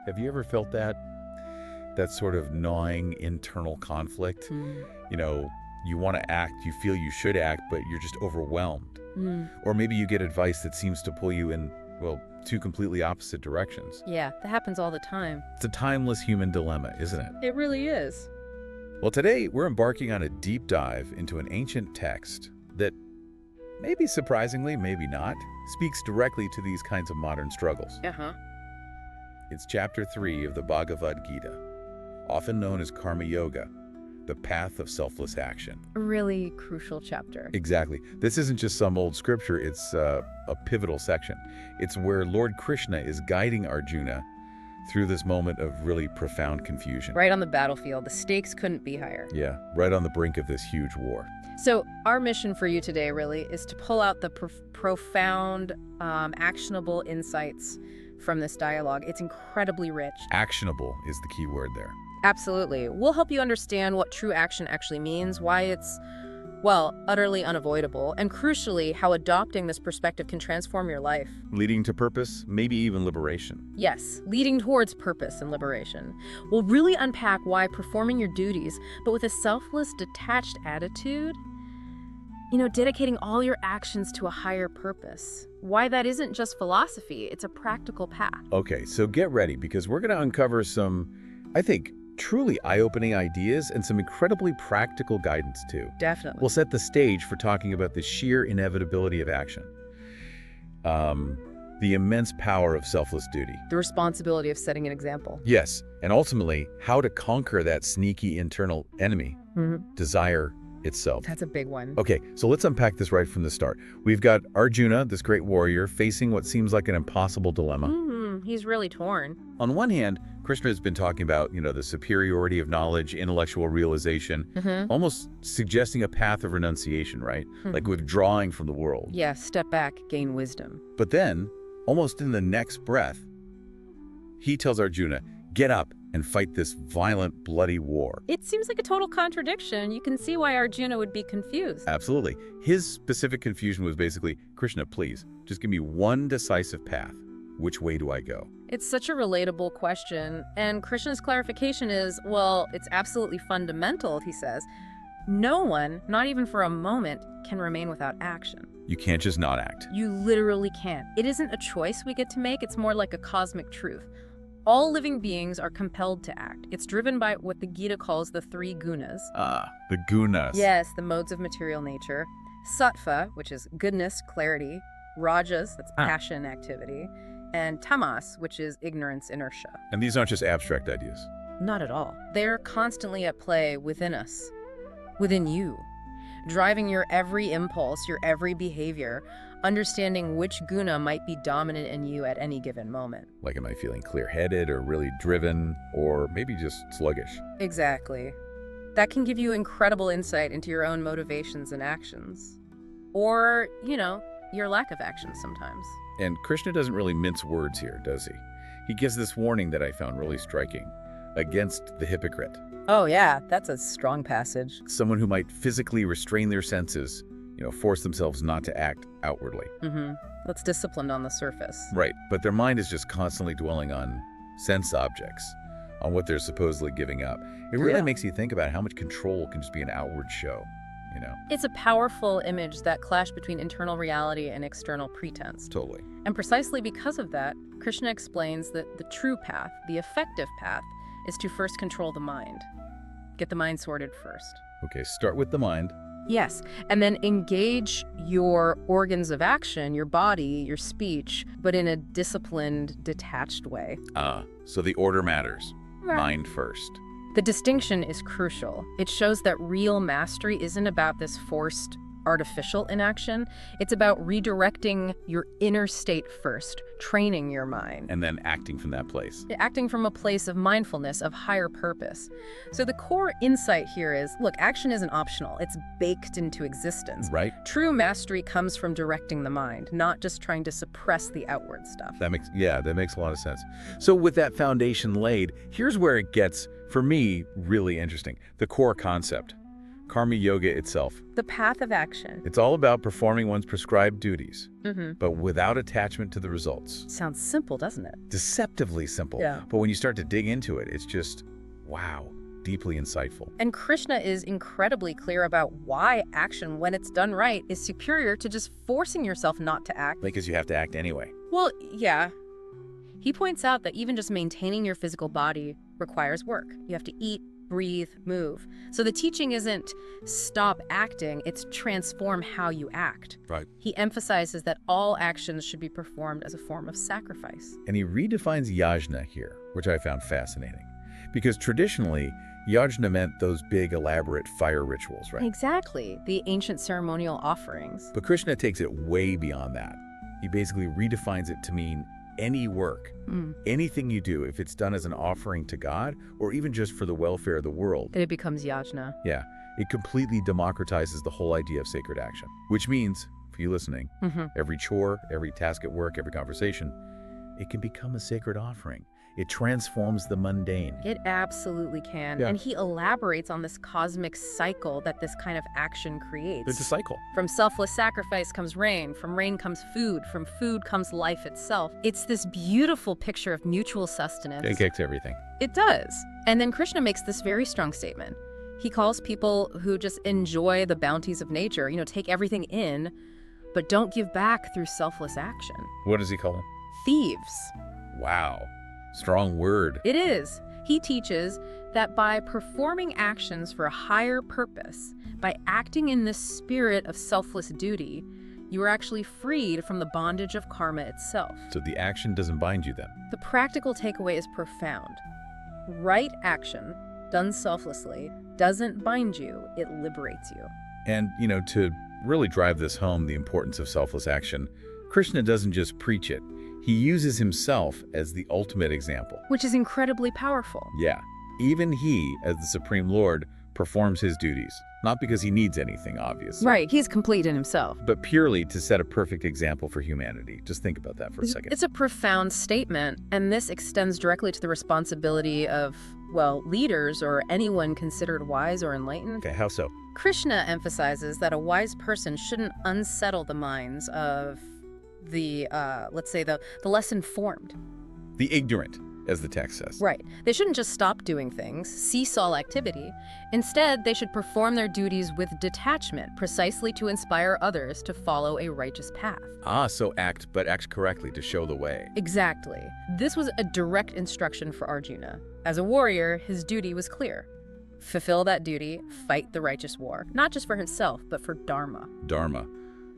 Have you ever felt that? That sort of gnawing internal conflict? You know, you want to act, you feel you should act, but you're just overwhelmed. Or maybe you get advice that seems to pull you in, well, two completely opposite directions. Yeah, that happens all the time. It's a timeless human dilemma, isn't it? It really is. Well, today we're embarking on a deep dive into an ancient text that, maybe surprisingly, maybe not, speaks directly to these kinds of modern struggles. It's chapter 3 of the Bhagavad Gita, often known as Karma Yoga, the path of selfless action. A really crucial chapter. Exactly. This isn't just some old scripture, it's a pivotal section. It's where Lord Krishna is guiding Arjuna through this moment of really profound confusion. Right on the battlefield. The stakes couldn't be higher. Yeah, right on the brink of this huge war. So our mission for you today really is to pull out the profound, actionable insights from this dialogue. It's incredibly rich. Actionable is the key word there. Absolutely. We'll help you understand what true action actually means, why it's, well, utterly unavoidable, and crucially, how adopting this perspective can transform your life. Leading to purpose, maybe even liberation. Yes, leading towards purpose and liberation. We'll really unpack why performing your duties, but with a selfless, detached attitude, dedicating all your actions to a higher purpose. Why that isn't just philosophy, it's a practical path. Okay, so get ready, because we're going to uncover some, I think, truly eye-opening ideas and some incredibly practical guidance, too. Definitely. We'll set the stage for talking about the sheer inevitability of action. The immense power of selfless duty. The responsibility of setting an example. Yes, and ultimately, how to conquer that sneaky internal enemy, desire itself. That's a big one. Okay, so let's unpack this right from the start. We've got Arjuna, this great warrior, facing what seems like an impossible dilemma. He's really torn. On one hand, Krishna has been talking about, the superiority of knowledge, intellectual realization, almost suggesting a path of renunciation, right? Like withdrawing from the world. Yeah, step back, gain wisdom. But then, almost in the next breath, he tells Arjuna, get up and fight this violent, bloody war. It seems like a total contradiction. You can see why Arjuna would be confused. Absolutely. His specific confusion was basically, Krishna, please, just give me one decisive path. Which way do I go? It's such a relatable question, and Krishna's clarification is, well, it's absolutely fundamental, he says. No one, not even for a moment, can remain without action. You can't just not act. You literally can't. It isn't a choice we get to make, it's more like a cosmic truth. All living beings are compelled to act. It's driven by what the Gita calls the three gunas. The gunas. Yes, the modes of material nature. Sattva, which is goodness, clarity. Rajas, that's passion, activity. And tamas, which is ignorance, inertia. And these aren't just abstract ideas. Not at all. They're constantly at play within us, within you, driving your every impulse, your every behavior, understanding which guna might be dominant in you at any given moment. Like, am I feeling clear-headed or really driven, or maybe just sluggish? Exactly. That can give you incredible insight into your own motivations and actions. Or, your lack of action sometimes. And Krishna doesn't really mince words here, does he? He gives this warning that I found really striking. Against the hypocrite. Oh yeah, that's a strong passage. Someone who might physically restrain their senses, force themselves not to act outwardly. That's disciplined on the surface. Right, but their mind is just constantly dwelling on sense objects, on what they're supposedly giving up. It really makes you think about how much control can just be an outward show. It's a powerful image, that clash between internal reality and external pretense. Totally. And precisely because of that, Krishna explains that the true path, the effective path, is to first control the mind. Get the mind sorted first. Okay, start with the mind. Yes, and then engage your organs of action, your body, your speech, but in a disciplined, detached way. So the order matters. Right. Mind first. The distinction is crucial. It shows that real mastery isn't about this forced, artificial inaction. It's about redirecting your inner state first, training your mind. And then acting from that place. Acting from a place of mindfulness, of higher purpose. So the core insight here is, look, action isn't optional. It's baked into existence. Right. True mastery comes from directing the mind, not just trying to suppress the outward stuff. That makes a lot of sense. So with that foundation laid, here's where it gets, for me, really interesting. The core concept. Karma yoga itself. The path of action. It's all about performing one's prescribed duties, Mm-hmm. but without attachment to the results. Sounds simple, doesn't it? Deceptively simple. Yeah. But when you start to dig into it, it's just, wow, deeply insightful. And Krishna is incredibly clear about why action, when it's done right, is superior to just forcing yourself not to act. Because you have to act anyway. Well, yeah. He points out that even just maintaining your physical body requires work. You have to eat, breathe, move. So the teaching isn't stop acting, it's transform how you act. Right. He emphasizes that all actions should be performed as a form of sacrifice. And he redefines yajna here, which I found fascinating. Because traditionally, yajna meant those big, elaborate fire rituals, right? Exactly, the ancient ceremonial offerings. But Krishna takes it way beyond that. He basically redefines it to mean any work, anything you do, if it's done as an offering to God or even just for the welfare of the world. And it becomes yajna. Yeah, it completely democratizes the whole idea of sacred action. Which means, for you listening, every chore, every task at work, every conversation, it can become a sacred offering. It transforms the mundane. It absolutely can. Yeah. And he elaborates on this cosmic cycle that this kind of action creates. It's a cycle. From selfless sacrifice comes rain, from rain comes food, from food comes life itself. It's this beautiful picture of mutual sustenance. It kicks everything. It does. And then Krishna makes this very strong statement. He calls people who just enjoy the bounties of nature, take everything in, but don't give back through selfless action. What does he call them? Thieves. Wow. Strong word. It is. He teaches that by performing actions for a higher purpose, by acting in the spirit of selfless duty, you are actually freed from the bondage of karma itself. So the action doesn't bind you then? The practical takeaway is profound. Right action, done selflessly, doesn't bind you, it liberates you. And, to really drive this home, the importance of selfless action, Krishna doesn't just preach it. He uses himself as the ultimate example. Which is incredibly powerful. Yeah. Even he, as the Supreme Lord, performs his duties. Not because he needs anything, obviously. Right, he's complete in himself. But purely to set a perfect example for humanity. Just think about that for a second. It's a profound statement, and this extends directly to the responsibility of, leaders or anyone considered wise or enlightened. Okay, how so? Krishna emphasizes that a wise person shouldn't unsettle the minds of the less informed. The ignorant, as the text says. Right. They shouldn't just stop doing things, cease all activity. Instead, they should perform their duties with detachment, precisely to inspire others to follow a righteous path. So act correctly to show the way. Exactly. This was a direct instruction for Arjuna. As a warrior, his duty was clear. Fulfill that duty, fight the righteous war, not just for himself, but for Dharma. Dharma.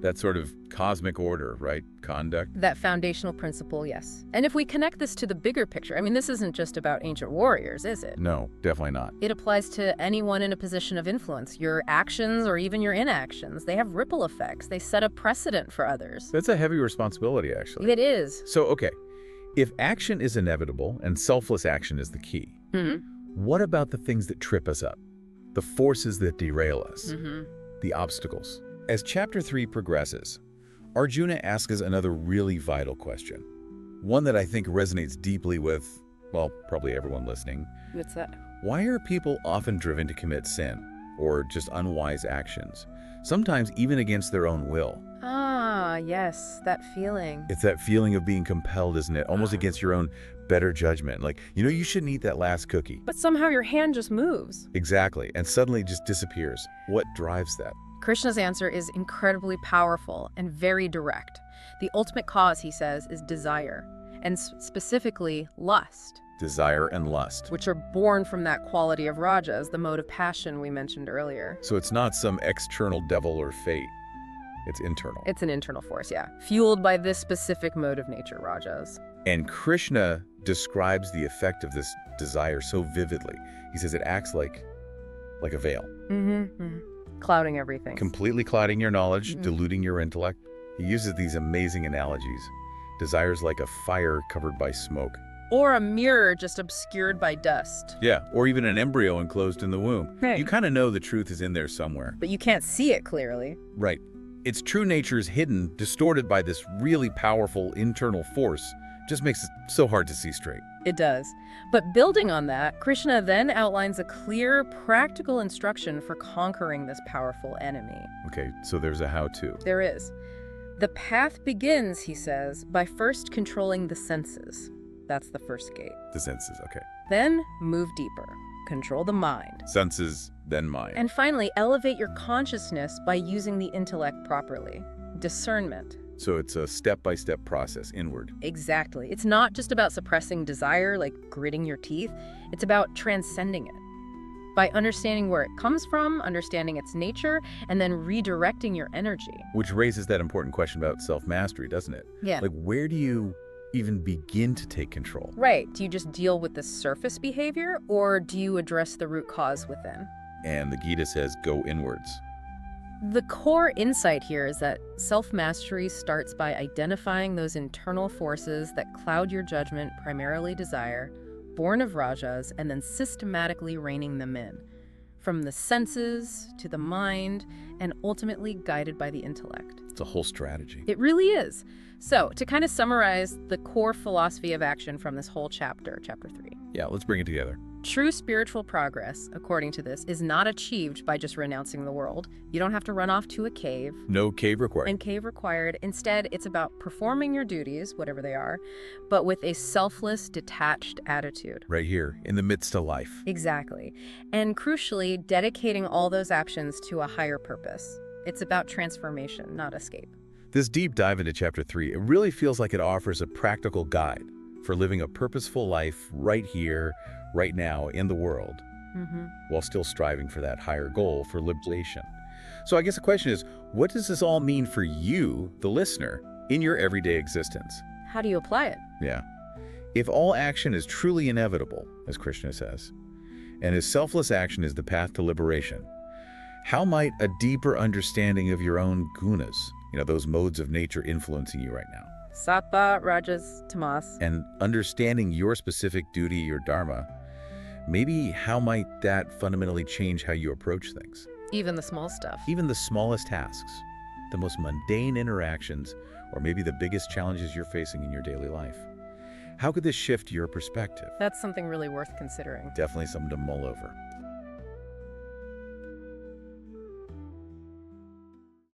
That sort of cosmic order, right? Conduct. That foundational principle, yes. And if we connect this to the bigger picture, this isn't just about ancient warriors, is it? No, definitely not. It applies to anyone in a position of influence. Your actions or even your inactions, they have ripple effects. They set a precedent for others. That's a heavy responsibility, actually. It is. So, okay, if action is inevitable and selfless action is the key, what about the things that trip us up? The forces that derail us? The obstacles? As Chapter 3 progresses, Arjuna asks another really vital question. One that I think resonates deeply with, probably everyone listening. What's that? Why are people often driven to commit sin or just unwise actions, sometimes even against their own will? Ah, yes, that feeling. It's that feeling of being compelled, isn't it? Almost against your own better judgment. Like, you shouldn't eat that last cookie. But somehow your hand just moves. Exactly, and suddenly just disappears. What drives that? Krishna's answer is incredibly powerful and very direct. The ultimate cause, he says, is desire, and specifically lust. Desire and lust. Which are born from that quality of rajas, the mode of passion we mentioned earlier. So it's not some external devil or fate. It's internal. It's an internal force, yeah. Fueled by this specific mode of nature, rajas. And Krishna describes the effect of this desire so vividly. He says it acts like a veil. Clouding everything. Completely clouding your knowledge, diluting your intellect. He uses these amazing analogies. Desire's like a fire covered by smoke. Or a mirror just obscured by dust. Yeah, or even an embryo enclosed in the womb. Right. You kind of know the truth is in there somewhere. But you can't see it clearly. Right. Its true nature is hidden, distorted by this really powerful internal force, Just makes it so hard to see straight. It does. But building on that, Krishna then outlines a clear, practical instruction for conquering this powerful enemy. Okay, so there's a how-to. There is. The path begins, he says, by first controlling the senses. That's the first gate. The senses, okay. Then move deeper. Control the mind. Senses, then mind. And finally, elevate your consciousness by using the intellect properly. Discernment. So it's a step-by-step process inward. Exactly. It's not just about suppressing desire, like gritting your teeth. It's about transcending it. By understanding where it comes from, understanding its nature, and then redirecting your energy. Which raises that important question about self-mastery, doesn't it? Yeah. Like, where do you even begin to take control? Right. Do you just deal with the surface behavior, or do you address the root cause within? And the Gita says, go inwards. The core insight here is that self-mastery starts by identifying those internal forces that cloud your judgment, primarily desire, born of rajas, and then systematically reining them in, from the senses to the mind, and ultimately guided by the intellect. It's a whole strategy. It really is. So, to kind of summarize the core philosophy of action from this whole chapter, chapter 3. Yeah, let's bring it together. True spiritual progress, according to this, is not achieved by just renouncing the world. You don't have to run off to a cave. No cave required. And cave required. Instead, it's about performing your duties, whatever they are, but with a selfless, detached attitude. Right here, in the midst of life. Exactly. And crucially, dedicating all those actions to a higher purpose. It's about transformation, not escape. This deep dive into Chapter 3, it really feels like it offers a practical guide for living a purposeful life right here, right now, in the world, while still striving for that higher goal for liberation. So I guess the question is, what does this all mean for you, the listener, in your everyday existence? How do you apply it? Yeah. If all action is truly inevitable, as Krishna says, and as selfless action is the path to liberation, how might a deeper understanding of your own gunas, those modes of nature influencing you right now, Sattva, Rajas, Tamas, and understanding your specific duty, your Dharma, maybe how might that fundamentally change how you approach things? even the small stuff. Even the smallest tasks, the most mundane interactions, or maybe the biggest challenges you're facing in your daily life. How could this shift your perspective? That's something really worth considering. Definitely something to mull over.